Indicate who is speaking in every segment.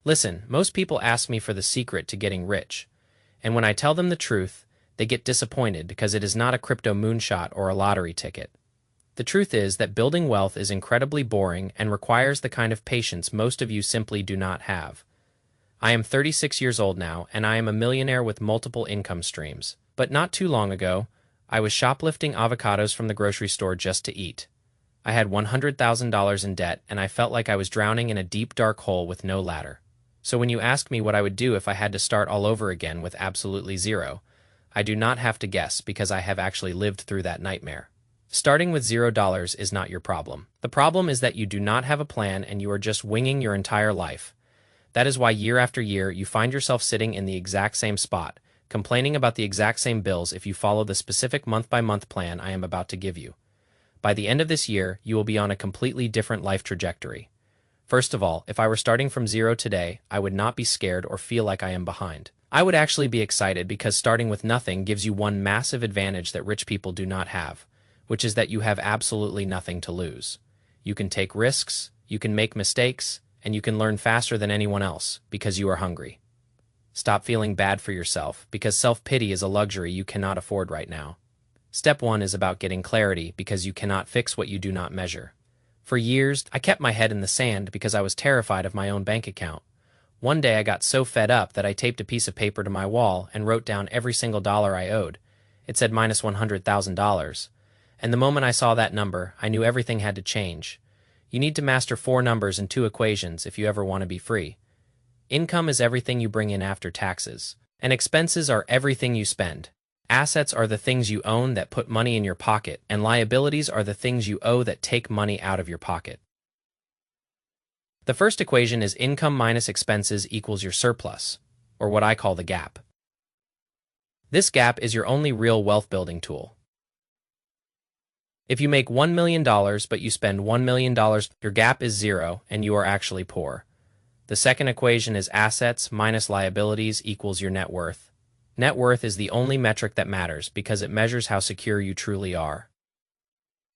Speaker 1: Listen, most people ask me for the secret to getting rich, and when I tell them the truth, they get disappointed because it is not a crypto moonshot or a lottery ticket. The truth is that building wealth is incredibly boring and requires the kind of patience most of you simply do not have. I am 36 years old now, and I am a millionaire with multiple income streams. But not too long ago, I was shoplifting avocados from the grocery store just to eat. I had $100,000 in debt, and I felt like I was drowning in a deep, dark hole with no ladder. So when you ask me what I would do if I had to start all over again with absolutely zero, I do not have to guess because I have actually lived through that nightmare. Starting with $0 is not your problem. The problem is that you do not have a plan and you are just winging your entire life. That is why year after year you find yourself sitting in the exact same spot, complaining about the exact same bills if you follow the specific month-by-month plan I am about to give you. By the end of this year, you will be on a completely different life trajectory. First of all, if I were starting from zero today, I would not be scared or feel like I am behind. I would actually be excited because starting with nothing gives you one massive advantage that rich people do not have, which is that you have absolutely nothing to lose. You can take risks, you can make mistakes, and you can learn faster than anyone else because you are hungry. Stop feeling bad for yourself because self-pity is a luxury you cannot afford right now. Step 1 is about getting clarity because you cannot fix what you do not measure. For years, I kept my head in the sand because I was terrified of my own bank account. One day I got so fed up that I taped a piece of paper to my wall and wrote down every single dollar I owed. It said minus $100,000. And the moment I saw that number, I knew everything had to change. You need to master 4 numbers and 2 equations if you ever want to be free. Income is everything you bring in after taxes, and expenses are everything you spend. Assets are the things you own that put money in your pocket, and liabilities are the things you owe that take money out of your pocket. The first equation is income minus expenses equals your surplus, or what I call the gap. This gap is your only real wealth-building tool. If you make $1 million but you spend $1 million, your gap is 0 and you are actually poor. The second equation is assets minus liabilities equals your net worth. Net worth is the only metric that matters because it measures how secure you truly are.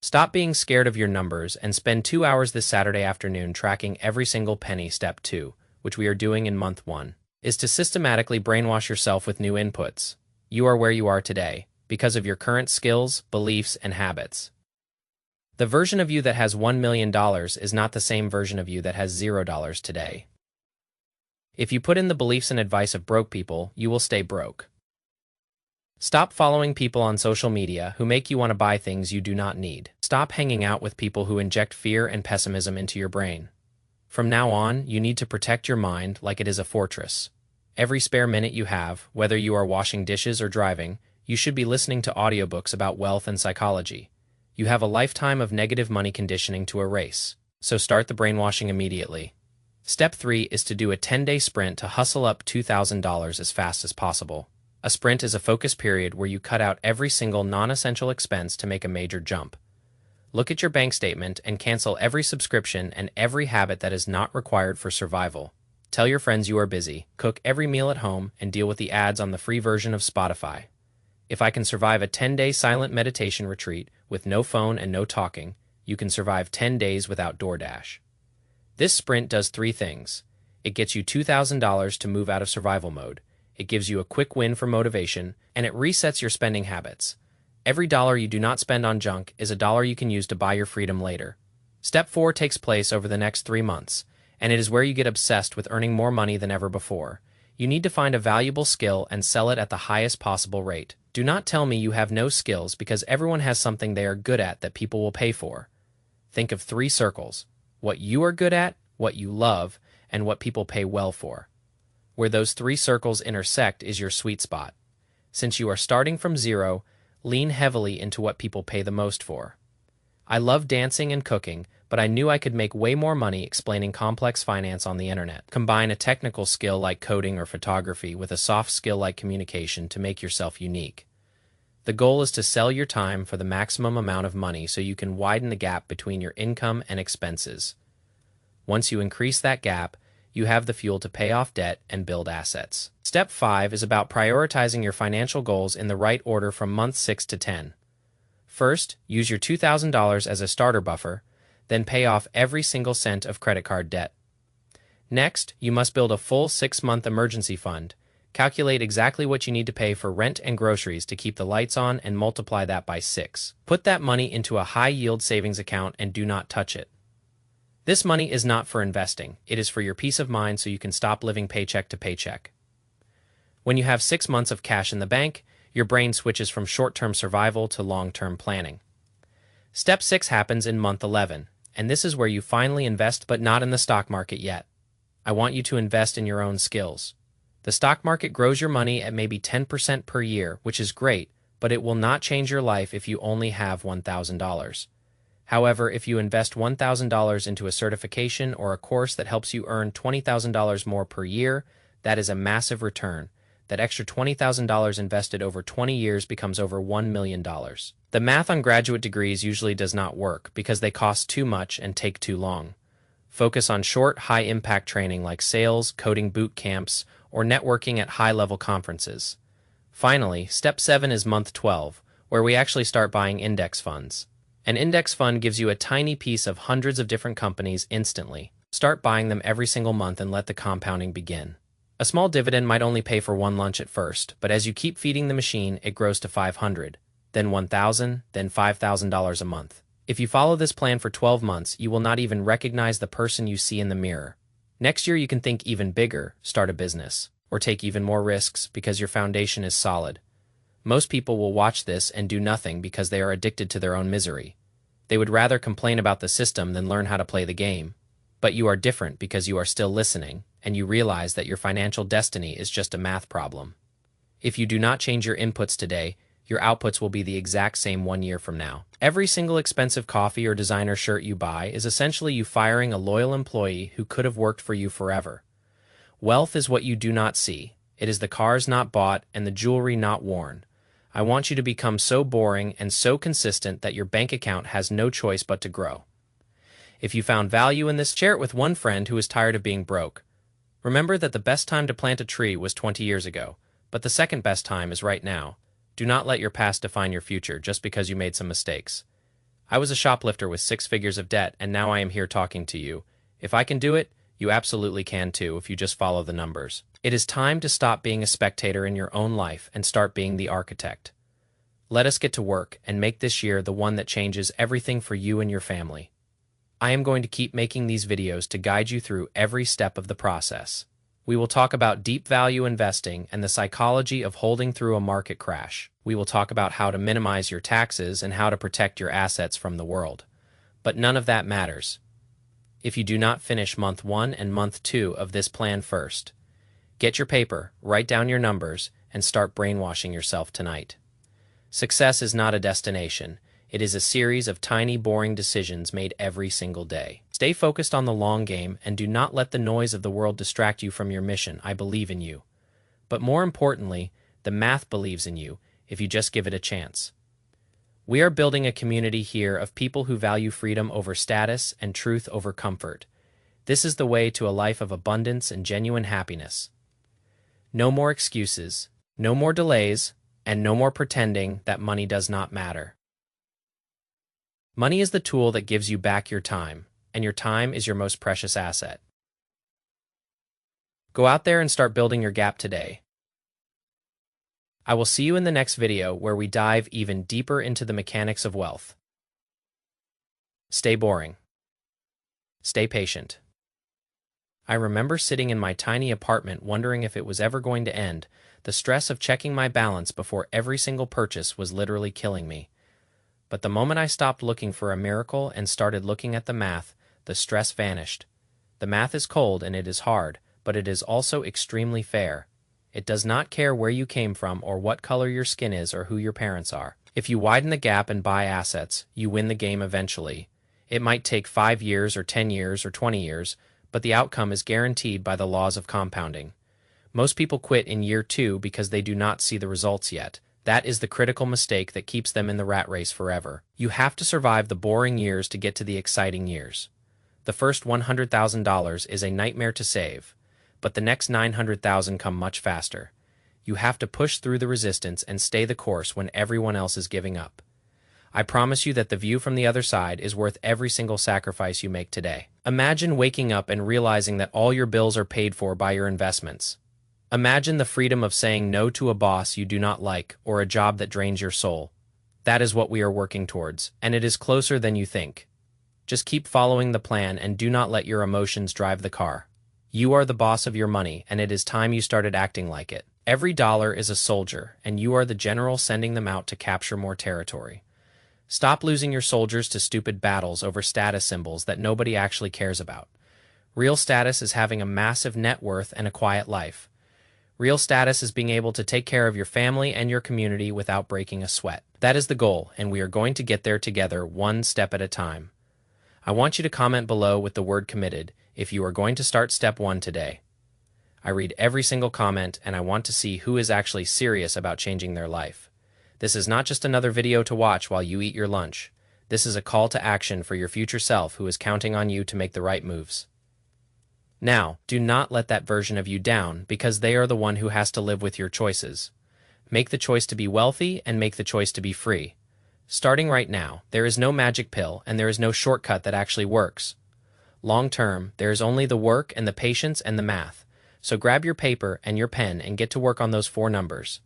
Speaker 1: Stop being scared of your numbers and spend 2 hours this Saturday afternoon tracking every single penny. Step 2, which we are doing in month 1, is to systematically brainwash yourself with new inputs. You are where you are today because of your current skills, beliefs, and habits. The version of you that has $1 million is not the same version of you that has $0 today. If you put in the beliefs and advice of broke people, you will stay broke. Stop following people on social media who make you want to buy things you do not need. Stop hanging out with people who inject fear and pessimism into your brain. From now on, you need to protect your mind like it is a fortress. Every spare minute you have, whether you are washing dishes or driving, you should be listening to audiobooks about wealth and psychology. You have a lifetime of negative money conditioning to erase, so start the brainwashing immediately. Step 3 is to do a 10-day sprint to hustle up $2,000 as fast as possible. A sprint is a focus period where you cut out every single non-essential expense to make a major jump. Look at your bank statement and cancel every subscription and every habit that is not required for survival. Tell your friends you are busy, cook every meal at home, and deal with the ads on the free version of Spotify. If I can survive a 10-day silent meditation retreat with no phone and no talking, you can survive 10 days without DoorDash. This sprint does 3 things. It gets you $2,000 to move out of survival mode. It gives you a quick win for motivation, and it resets your spending habits. Every dollar you do not spend on junk is a dollar you can use to buy your freedom later. Step 4 takes place over the next 3 months, and it is where you get obsessed with earning more money than ever before. You need to find a valuable skill and sell it at the highest possible rate. Do not tell me you have no skills because everyone has something they are good at that people will pay for. Think of 3 circles: what you are good at, what you love, and what people pay well for. Where those 3 circles intersect is your sweet spot. Since you are starting from 0, lean heavily into what people pay the most for. I love dancing and cooking, but I knew I could make way more money explaining complex finance on the internet. Combine a technical skill like coding or photography with a soft skill like communication to make yourself unique. The goal is to sell your time for the maximum amount of money so you can widen the gap between your income and expenses. Once you increase that gap, you have the fuel to pay off debt and build assets. Step 5 is about prioritizing your financial goals in the right order from month 6 to 10. First, use your $2,000 as a starter buffer, then pay off every single cent of credit card debt. Next, you must build a full 6-month emergency fund. Calculate exactly what you need to pay for rent and groceries to keep the lights on and multiply that by 6. Put that money into a high-yield savings account and do not touch it. This money is not for investing. It is for your peace of mind so you can stop living paycheck to paycheck. When you have 6 months of cash in the bank, your brain switches from short-term survival to long-term planning. Step 6 happens in month 11, and this is where you finally invest, but not in the stock market yet. I want you to invest in your own skills. The stock market grows your money at maybe 10% per year, which is great, but it will not change your life if you only have $1,000. However, if you invest $1,000 into a certification or a course that helps you earn $20,000 more per year, that is a massive return. That extra $20,000 invested over 20 years becomes over $1 million. The math on graduate degrees usually does not work because they cost too much and take too long. Focus on short, high-impact training like sales, coding boot camps, or networking at high-level conferences. Finally, step 7 is month 12, where we actually start buying index funds. An index fund gives you a tiny piece of hundreds of different companies instantly. Start buying them every single month and let the compounding begin. A small dividend might only pay for one lunch at first, but as you keep feeding the machine, it grows to $500, then $1,000, then $5,000 a month. If you follow this plan for 12 months, you will not even recognize the person you see in the mirror. Next year, you can think even bigger, start a business, or take even more risks because your foundation is solid. Most people will watch this and do nothing because they are addicted to their own misery. They would rather complain about the system than learn how to play the game. But you are different because you are still listening, and you realize that your financial destiny is just a math problem. If you do not change your inputs today, your outputs will be the exact same 1 year from now. Every single expensive coffee or designer shirt you buy is essentially you firing a loyal employee who could have worked for you forever. Wealth is what you do not see. It is the cars not bought and the jewelry not worn. I want you to become so boring and so consistent that your bank account has no choice but to grow. If you found value in this, share it with one friend who is tired of being broke. Remember that the best time to plant a tree was 20 years ago, but the second best time is right now. Do not let your past define your future just because you made some mistakes. I was a shoplifter with 6 figures of debt, and now I am here talking to you. If I can do it, you absolutely can too if you just follow the numbers. It is time to stop being a spectator in your own life and start being the architect. Let us get to work and make this year the one that changes everything for you and your family. I am going to keep making these videos to guide you through every step of the process. We will talk about deep value investing and the psychology of holding through a market crash. We will talk about how to minimize your taxes and how to protect your assets from the world. But none of that matters if you do not finish month 1 and month 2 of this plan first. Get your paper, write down your numbers, and start brainwashing yourself tonight. Success is not a destination. It is a series of tiny, boring decisions made every single day. Stay focused on the long game and do not let the noise of the world distract you from your mission. I believe in you. But more importantly, the math believes in you if you just give it a chance. We are building a community here of people who value freedom over status and truth over comfort. This is the way to a life of abundance and genuine happiness. No more excuses, no more delays, and no more pretending that money does not matter. Money is the tool that gives you back your time, and your time is your most precious asset. Go out there and start building your gap today. I will see you in the next video where we dive even deeper into the mechanics of wealth. Stay boring. Stay patient. I remember sitting in my tiny apartment wondering if it was ever going to end. The stress of checking my balance before every single purchase was literally killing me. But the moment I stopped looking for a miracle and started looking at the math, the stress vanished. The math is cold and it is hard, but it is also extremely fair. It does not care where you came from or what color your skin is or who your parents are. If you widen the gap and buy assets, you win the game eventually. It might take 5 years or 10 years or 20 years, but the outcome is guaranteed by the laws of compounding. Most people quit in year 2 because they do not see the results yet. That is the critical mistake that keeps them in the rat race forever. You have to survive the boring years to get to the exciting years. The first $100,000 is a nightmare to save, but the next $900,000 come much faster. You have to push through the resistance and stay the course when everyone else is giving up. I promise you that the view from the other side is worth every single sacrifice you make today. Imagine waking up and realizing that all your bills are paid for by your investments. Imagine the freedom of saying no to a boss you do not like or a job that drains your soul. That is what we are working towards, and it is closer than you think. Just keep following the plan and do not let your emotions drive the car. You are the boss of your money, and it is time you started acting like it. Every dollar is a soldier, and you are the general sending them out to capture more territory. Stop losing your soldiers to stupid battles over status symbols that nobody actually cares about. Real status is having a massive net worth and a quiet life. Real status is being able to take care of your family and your community without breaking a sweat. That is the goal, and we are going to get there together, one step at a time. I want you to comment below with the word committed if you are going to start step 1 today. I read every single comment, and I want to see who is actually serious about changing their life. This is not just another video to watch while you eat your lunch. This is a call to action for your future self who is counting on you to make the right moves. Now, do not let that version of you down, because they are the one who has to live with your choices. Make the choice to be wealthy and make the choice to be free. Starting right now, there is no magic pill and there is no shortcut that actually works. Long term, there is only the work and the patience and the math. So grab your paper and your pen and get to work on those 4 numbers.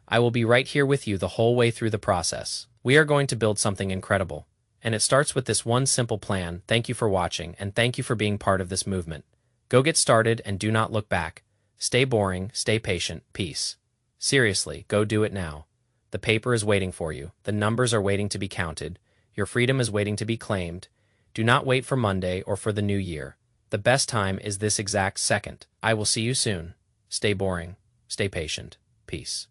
Speaker 1: I will be right here with you the whole way through the process. We are going to build something incredible. And it starts with this one simple plan. Thank you for watching, and thank you for being part of this movement. Go get started and do not look back. Stay boring, stay patient, peace. Seriously, go do it now. The paper is waiting for you. The numbers are waiting to be counted. Your freedom is waiting to be claimed. Do not wait for Monday or for the new year. The best time is this exact second. I will see you soon. Stay boring, stay patient, peace.